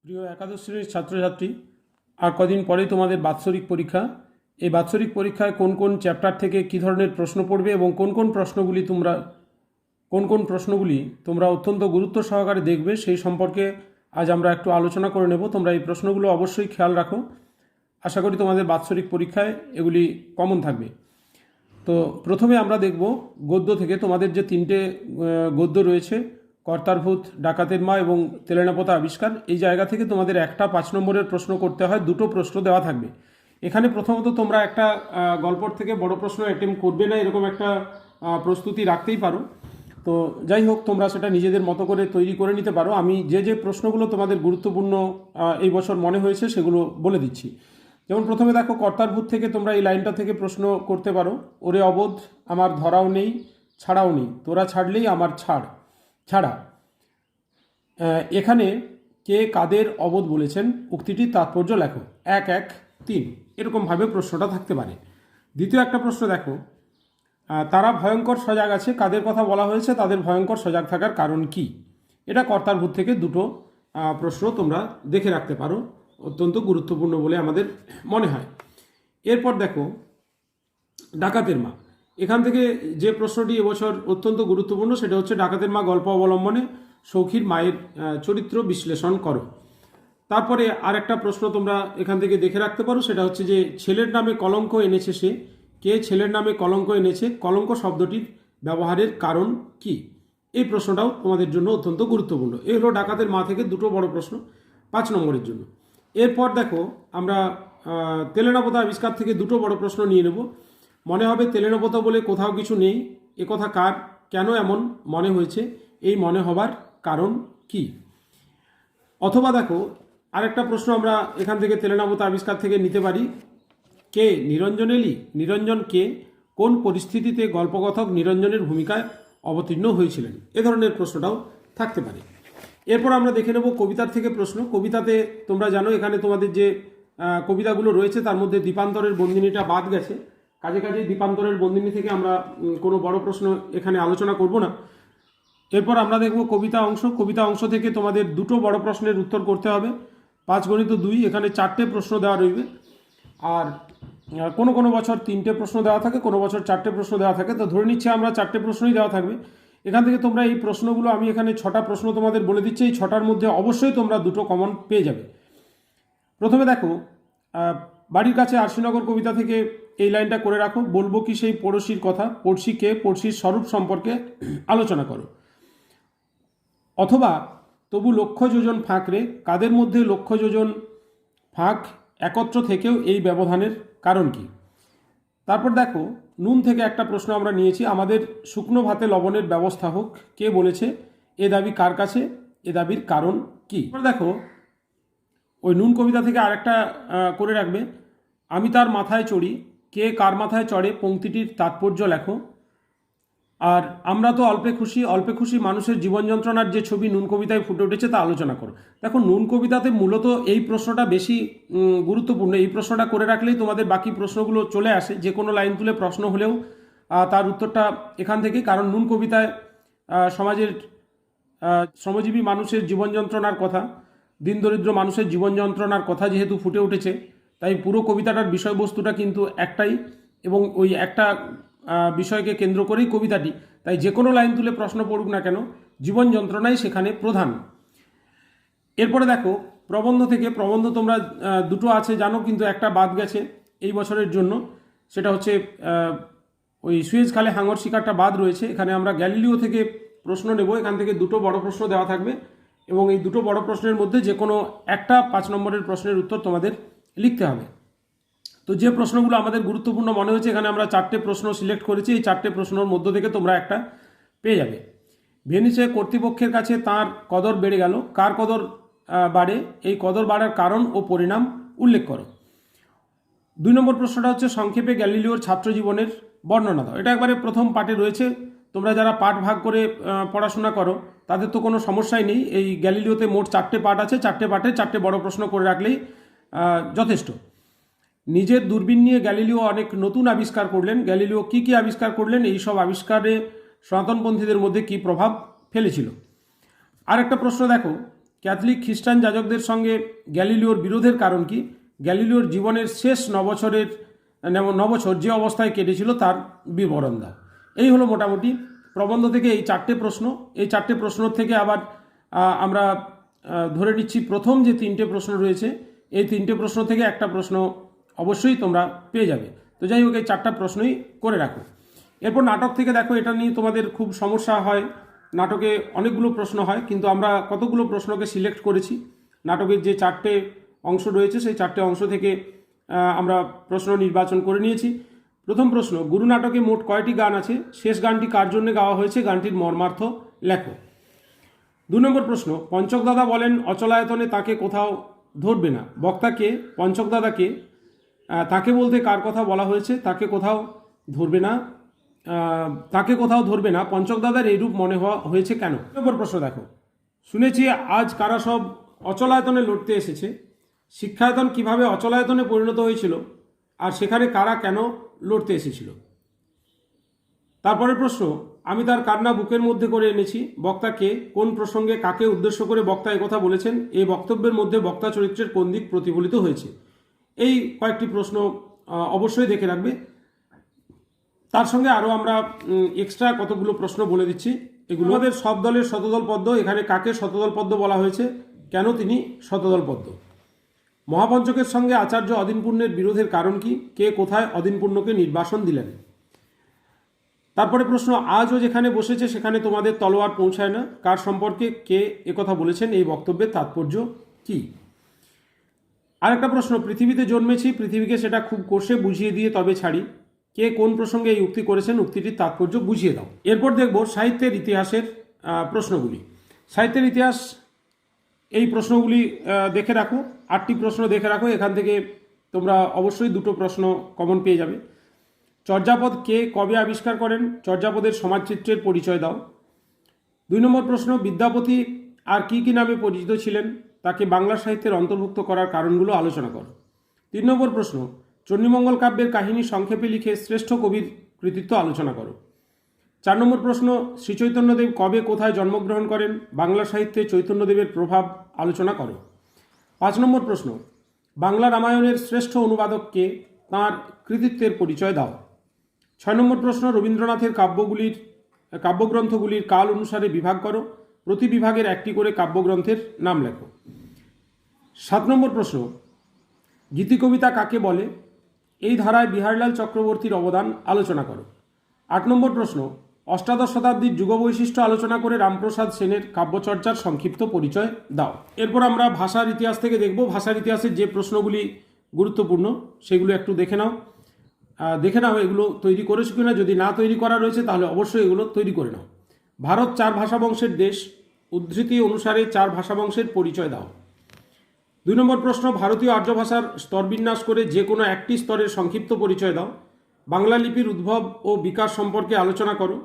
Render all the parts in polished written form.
প্রিয় একাদশ শ্রেণীর ছাত্রছাত্রী, আর কদিন পরেই তোমাদের বাৎসরিক পরীক্ষা। এই বাৎসরিক পরীক্ষায় কোন কোন চ্যাপ্টার থেকে কী ধরনের প্রশ্ন পড়বে এবং কোন কোন প্রশ্নগুলি তোমরা অত্যন্ত গুরুত্ব সহকারে দেখবে সেই সম্পর্কে আজ আমরা একটু আলোচনা করে নেব। তোমরা এই প্রশ্নগুলো অবশ্যই খেয়াল রাখো। আশা করি তোমাদের বাৎসরিক পরীক্ষায় এগুলি কমন থাকবে। তো প্রথমে আমরা দেখব গদ্য থেকে। তোমাদের যে তিনটে গদ্য রয়েছে, কর্তার ভূত, ডাকাতের মা এবং তেলেনাপোতা আবিষ্কার, এই জায়গা থেকে তোমাদের একটা 5 নম্বরের প্রশ্ন করতে হয়। দুটো প্রশ্ন দেওয়া থাকবে এখানে। প্রথমত তোমরা একটা গল্পর থেকে বড় প্রশ্ন অ্যাটেম্প করবে না, এরকম একটা প্রস্তুতি রাখতেই পারো। তো যাই হোক, তোমরা সেটা নিজেদের মতো করে তৈরি করে নিতে পারো। আমি যে প্রশ্নগুলো তোমাদের গুরুত্বপূর্ণ এই বছর মনে হয়েছে সেগুলো বলে দিচ্ছি। যেমন প্রথমে দেখো, কর্তার ভূত থেকে তোমরা এই লাইনটা থেকে প্রশ্ন করতে পারো। ওরে অবোধ, আমার ধরাও নেই ছাড়াও নেই, তোরা ছাড়লেই আমার ছাড়া। এখানে কে কাদের অবোধ বলেছেন, উক্তিটির তাৎপর্য লেখো। 1, 1, 3 এরকমভাবে প্রশ্নটা থাকতে পারে। দ্বিতীয় একটা প্রশ্ন দেখো, তারা ভয়ঙ্কর সজাগ আছে, কাদের কথা বলা হয়েছে, তাদের ভয়ঙ্কর সজাগ থাকার কারণ কি। এটা কর্তার ভূত থেকে দুটো প্রশ্ন তোমরা দেখে রাখতে পারো, অত্যন্ত গুরুত্বপূর্ণ বলে আমাদের মনে হয়। এরপর দেখো ডাকাতের মা। এখান থেকে যে প্রশ্নটি এবছর অত্যন্ত গুরুত্বপূর্ণ সেটা হচ্ছে ডাকাতের মা গল্প অবলম্বনে সৌখীর মায়ের চরিত্র বিশ্লেষণ করো। তারপরে আর একটা প্রশ্ন তোমরা এখান থেকে দেখে রাখতে পারো, সেটা হচ্ছে যে ছেলের নামে কলঙ্ক এনেছে সে, কে ছেলের নামে কলঙ্ক এনেছে, কলঙ্ক শব্দটির ব্যবহারের কারণ কি। এই প্রশ্নটাও তোমাদের জন্য অত্যন্ত গুরুত্বপূর্ণ। এই হলো ডাকাতের মা থেকে দুটো বড় প্রশ্ন 5 নম্বরের জন্য। এরপর দেখো আমরা তেলেনাপোতা আবিষ্কার থেকে দুটো বড় প্রশ্ন নিয়ে নেব। মনে হবে তেলেনাপোতা বলে কোথাও কিছু নেই, একথা কার, কেন এমন মনে হয়েছে, এই মনে হবার কারণ কি। অথবা দেখো আরেকটা প্রশ্ন আমরা এখান থেকে তেলেনাপোতা আবিষ্কার থেকে নিতে পারি, কে নিরঞ্জন এলি, নিরঞ্জন কে, কোন পরিস্থিতিতে গল্পকথক নিরঞ্জনের ভূমিকায় অবতীর্ণ হয়েছিলেন। এ ধরনের প্রশ্নটাও থাকতে পারে। এরপর আমরা দেখে নেব কবিতার থেকে প্রশ্ন। কবিতাতে তোমরা জানো এখানে তোমাদের যে কবিতাগুলো রয়েছে তার মধ্যে দীপান্তরের বন্দিনীটা বাদ গেছে। কাজে দীপান্তরের বন্দিনী থেকে আমরা কোনো বড় প্রশ্ন এখানে আলোচনা করব না। এরপর আমরা দেখব কবিতা অংশ। কবিতা অংশ থেকে তোমাদের দুটো বড় প্রশ্নের উত্তর করতে হবে। 5 × 2 এখানে 4টে প্রশ্ন দেওয়া রইবে। আর কোনো বছর 3টে প্রশ্ন দেওয়া থাকে, কোনো বছর 4টে প্রশ্ন দেওয়া থাকে। তো ধরে নিচ্ছে আমরা 4টে প্রশ্নই দেওয়া থাকবে। এখান থেকে তোমরা এই প্রশ্নগুলো, আমি এখানে 6টা প্রশ্ন তোমাদের বলে দিচ্ছি, এই 6টার মধ্যে অবশ্যই তোমরা দুটো কমন পেয়ে যাবে। প্রথমে দেখো, বাড়ির কাছে আরশিনগর কবিতা থেকে এই লাইনটা করে রাখো, বলবো কি সেই পড়শির কথা, পড়শি কে, পড়শির স্বরূপ সম্পর্কে আলোচনা করো। অথবা তবু লক্ষ যোজন ফাঁক রে, কাদের মধ্যে লক্ষ যোজন ফাঁক, একত্র থেকেও এই ব্যবধানের কারণ কি। তারপর দেখো নুন থেকে একটা প্রশ্ন আমরা নিয়েছি, আমাদের শুকনো ভাতে লবণের ব্যবস্থা হোক, কে বলেছে, এ দাবি কার কাছে, এ দাবির কারণ কি। দেখো ওই নুন কবিতা থেকে আরেকটা করে রাখবে, আমি তার মাথায় চড়ি, কে কার মাথায় চড়ে, পংক্তিটির তাৎপর্য লেখো। আর আমরা তো অল্পে খুশি মানুষের জীবন যন্ত্রণার যে ছবি নুন কবিতায় ফুটে উঠেছে তা আলোচনা করো। দেখো নুন কবিতাতে মূলত এই প্রশ্নটা বেশি গুরুত্বপূর্ণ। এই প্রশ্নটা করে রাখলেই তোমাদের বাকি প্রশ্নগুলো চলে আসে। যে কোনো লাইন তুলে প্রশ্ন হলেও তার উত্তরটা এখান থেকে, কারণ নুন কবিতায় সমাজের শ্রমজীবী মানুষের জীবন যন্ত্রণার কথা, দিন দরিদ্র মানুষের জীবন যন্ত্রণার কথা যেহেতু ফুটে উঠেছে, তাই পুরো কবিতাটার বিষয়বস্তুটা কিন্তু একটাই এবং ওই একটা বিষয়কে কেন্দ্র করেই কবিতাটি। তাই যে কোনো লাইন তুলে প্রশ্ন পড়ুক না কেন, জীবন যন্ত্রণাই সেখানে প্রধান। এরপরে দেখো প্রবন্ধ থেকে, প্রবন্ধ তোমরা দুটো আছে জানো, কিন্তু একটা বাদ গেছে এই বছরের জন্য, সেটা হচ্ছে ওই সুয়েজ খালে হাঙর শিকারটা বাদ রয়েছে। এখানে আমরা গ্যালিলিও থেকে প্রশ্ন নেব। এখান থেকে দুটো বড় প্রশ্ন দেওয়া থাকবে এবং এই দুটো বড় প্রশ্নের মধ্যে যে কোনো একটা 5 নম্বরের প্রশ্নের উত্তর তোমাদের লিখতে হবে। তো যে প্রশ্নগুলো আমাদের গুরুত্বপূর্ণ মনে হয়েছে, এখানে আমরা 4টে প্রশ্ন সিলেক্ট করেছি। এই 4টে প্রশ্নের মধ্য থেকে তোমরা একটা পেয়ে যাবে। ভেনিসে কর্তৃপক্ষের কাছে তার কদর বেড়ে গেল, কার কদর বাড়ে, এই কদর বাড়ার কারণ ও পরিণাম উল্লেখ করো। 2 নম্বর প্রশ্নটা হচ্ছে সংক্ষেপে গ্যালিলিওর ছাত্র জীবনের বর্ণনা দাও। এটা একবারে প্রথম পার্টে রয়েছে। তোমরা যারা পাঠ ভাগ করে পড়াশোনা করো তাদের তো কোনো সমস্যাই নেই। এই গ্যালিলিওতে মোট 4টে পার্ট আছে, 4টে পার্টে 4টে বড় প্রশ্ন করে রাখলেই যথেষ্ট। নিজের দূরবীন নিয়ে গ্যালিলিও অনেক নতুন আবিষ্কার করলেন। গ্যালিলিও কি কি আবিষ্কার করলেন, এই সব আবিষ্কারে সনাতনপন্থীদের মধ্যে কি প্রভাব ফেলেছিল। আর একটা প্রশ্ন দেখো, ক্যাথলিক খ্রিস্টান যাজকদের সঙ্গে গ্যালিলিওর বিরোধের কারণ কি? গ্যালিলিওর জীবনের শেষ 9 বছর যে অবস্থায় কেটেছিল তার বিবরণ দাও। এই হলো মোটামুটি প্রবন্ধ থেকে এই 4টে প্রশ্ন। এই 4টে প্রশ্ন থেকে আবার আমরা ধরে নিচ্ছি প্রথম যে 3টে প্রশ্ন রয়েছে এই 3টে প্রশ্ন থেকে একটা প্রশ্ন অবশ্যই তোমরা পেয়ে যাবে। তো যাই হোক, এই 4টা প্রশ্নই করে রাখো। এরপর নাটক থেকে দেখো, এটা নিয়ে তোমাদের খুব সমস্যা হয়। নাটকে অনেকগুলো প্রশ্ন হয়, কিন্তু আমরা কতগুলো প্রশ্নকে সিলেক্ট করেছি। নাটকের যে 4টে অংশ রয়েছে সেই 4টে অংশ থেকে আমরা প্রশ্ন নির্বাচন করে নিয়েছি। প্রথম প্রশ্ন, গুরু নাটকে মোট কয়টি গান আছে? শেষ গানটি কার জন্য গাওয়া হয়েছে? গানটির মর্মার্থ লেখো। 2 নম্বর প্রশ্ন, পঞ্চক দাদা বলেন অচলায়তনে তাকে কোথাও ধরবে না। বক্তাকে পঞ্চক দাদাকে তাকে বলতে কার কথা বলা হয়েছে? তাকে কোথাও ধরবে না পঞ্চক দাদার এইরূপ মনে হয়েছে কেন? 2 নম্বর প্রশ্ন দেখো, শুনেছি আজ কারা সব অচলায়তনে লড়তে এসেছে। শিক্ষায়তন কিভাবে অচলায়তনে পরিণত হয়েছিল আর সেখানে কারা কেন লড়তে এসেছিল? তারপরের প্রশ্ন, আমি তার কান্না বুকের মধ্যে করে এনেছি। বক্তাকে কোন প্রসঙ্গে কাকে উদ্দেশ্য করে বক্তা কথা বলেছেন? এই বক্তব্যের মধ্যে বক্তা চরিত্রের কোন দিক প্রতিফলিত হয়েছে? এই কয়েকটি প্রশ্ন অবশ্যই দেখে রাখবে। তার সঙ্গে আরও আমরা এক্সট্রা কতগুলো প্রশ্ন বলে দিচ্ছি। এগুলো আমাদের সব দলের শতদল পদ্ম। এখানে কাকে শতদল পদ্ম বলা হয়েছে? কেন তিনি শতদল পদ্ম? মহাপঞ্চকের সঙ্গে আচার্য অদিনপূর্ণের বিরোধের কারণ কি? কে কোথায় অদিনপূর্ণকে নির্বাসন দিলেন? তারপরে প্রশ্ন, আজও যেখানে বসেছে সেখানে তোমাদের তলোয়ার পৌঁছায় না। কার সম্পর্কে কে একথা বলেছেন? এই বক্তব্যের তাৎপর্য কি? আরেকটা প্রশ্ন, পৃথিবীতে জন্মেছি, পৃথিবীকে সেটা খুব কষে বুঝিয়ে দিয়ে তবে ছাড়ি। কে কোন প্রসঙ্গে এই উক্তি করেছেন? উক্তিটির তাৎপর্য বুঝিয়ে দাও। এরপর দেখব সাহিত্যের ইতিহাসের প্রশ্নগুলি। সাহিত্যের ইতিহাস এই প্রশ্নগুলি দেখে রাখো, 8টি প্রশ্ন দেখে রাখো। এখান থেকে তোমরা অবশ্যই 2টো প্রশ্ন কমন পেয়ে যাবে। চর্যাপদ কে কবে আবিষ্কার করেন? চর্যাপদের সমাজচিত্রের পরিচয় দাও। 2 নম্বর প্রশ্ন, বিদ্যাপতি আর কি কি নামে পরিচিত ছিলেন? তাকে বাংলা সাহিত্যের অন্তর্ভুক্ত করার কারণগুলো আলোচনা করো। 3 নম্বর প্রশ্ন, চণ্ডীমঙ্গল কাব্যের কাহিনী সংক্ষেপে লিখে শ্রেষ্ঠ কবির কৃতিত্ব আলোচনা করো। 4 নম্বর প্রশ্ন, শ্রীচৈতন্যদেব কবে কোথায় জন্মগ্রহণ করেন? বাংলা সাহিত্যে চৈতন্যদেবের প্রভাব আলোচনা করো। 5 নম্বর প্রশ্ন, বাংলা রামায়ণের শ্রেষ্ঠ অনুবাদককে, তাঁর কৃতিত্বের পরিচয় দাও। 6 নম্বর প্রশ্ন, রবীন্দ্রনাথের কাব্যগ্রন্থগুলির কাল অনুসারে বিভাগ করো। প্রতি বিভাগের একটি করে কাব্যগ্রন্থের নাম লেখো। 7 নম্বর প্রশ্ন, গীতিকবিতা কাকে বলে? এই ধারায় বিহারলাল চক্রবর্তীর অবদান আলোচনা করো। 8 নম্বর প্রশ্ন, অষ্টাদশ শতাব্দীর যুগবৈশিষ্ট্য আলোচনা করে রামপ্রসাদ সেনের কাব্যচর্চার সংক্ষিপ্ত পরিচয় দাও। এরপর আমরা ভাষার ইতিহাস থেকে দেখব। ভাষার ইতিহাসের যে প্রশ্নগুলি গুরুত্বপূর্ণ সেগুলো একটু দেখে নাও। এগুলো তৈরি করেছো কিনা। যদি না তৈরি করা রয়েছে তাহলে অবশ্যই এগুলো তৈরি করে নাও। ভারত 4 ভাষাবংশের দেশ। উদ্ধৃতি অনুসারে 4 ভাষাবংশের পরিচয় দাও। 2 নম্বর প্রশ্ন, ভারতীয় আর্য ভাষার স্তরবিন্যাস করে যে কোনো একটি স্তরের সংক্ষিপ্ত পরিচয় দাও। বাংলা লিপির উদ্ভব ও বিকাশ সম্পর্কে আলোচনা করো।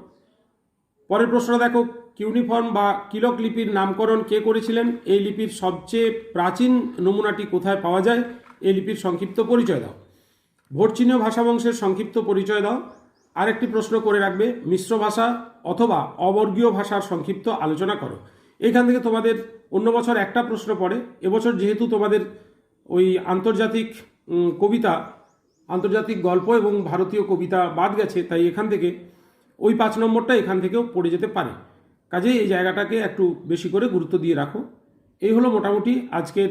পরের প্রশ্ন দেখো, কিউনিফর্ম বা কিলক লিপির নামকরণ কে করেছিলেন? এই লিপির সবচেয়ে প্রাচীন নমুনাটি কোথায় পাওয়া যায়? এই লিপির সংক্ষিপ্ত পরিচয় দাও। ভোটচীনীয় ভাষাবংশের সংক্ষিপ্ত পরিচয় দাও। আরেকটি প্রশ্ন করে রাখবে, মিশ্র ভাষা অথবা অবর্গীয় ভাষার সংক্ষিপ্ত আলোচনা করো। এইখান থেকে তোমাদের অন্য বছর একটা প্রশ্ন পড়ে, এবছর যেহেতু তোমাদের ওই আন্তর্জাতিক গল্প এবং ভারতীয় কবিতা বাদ গেছে, তাই এখান থেকে ওই 5 নম্বরটা এখান থেকেও পড়ে যেতে পারে। কাজেই এই জায়গাটাকে একটু বেশি করে গুরুত্ব দিয়ে রাখো। এই হলো মোটামুটি আজকের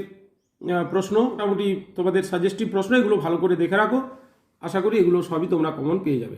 প্রশ্ন, মোটামুটি তোমাদের সাজেস্টিভ প্রশ্ন। এগুলো ভালো করে দেখে রাখো, আশা করি এগুলো সবই তোমরা কমন পেয়ে যাবে।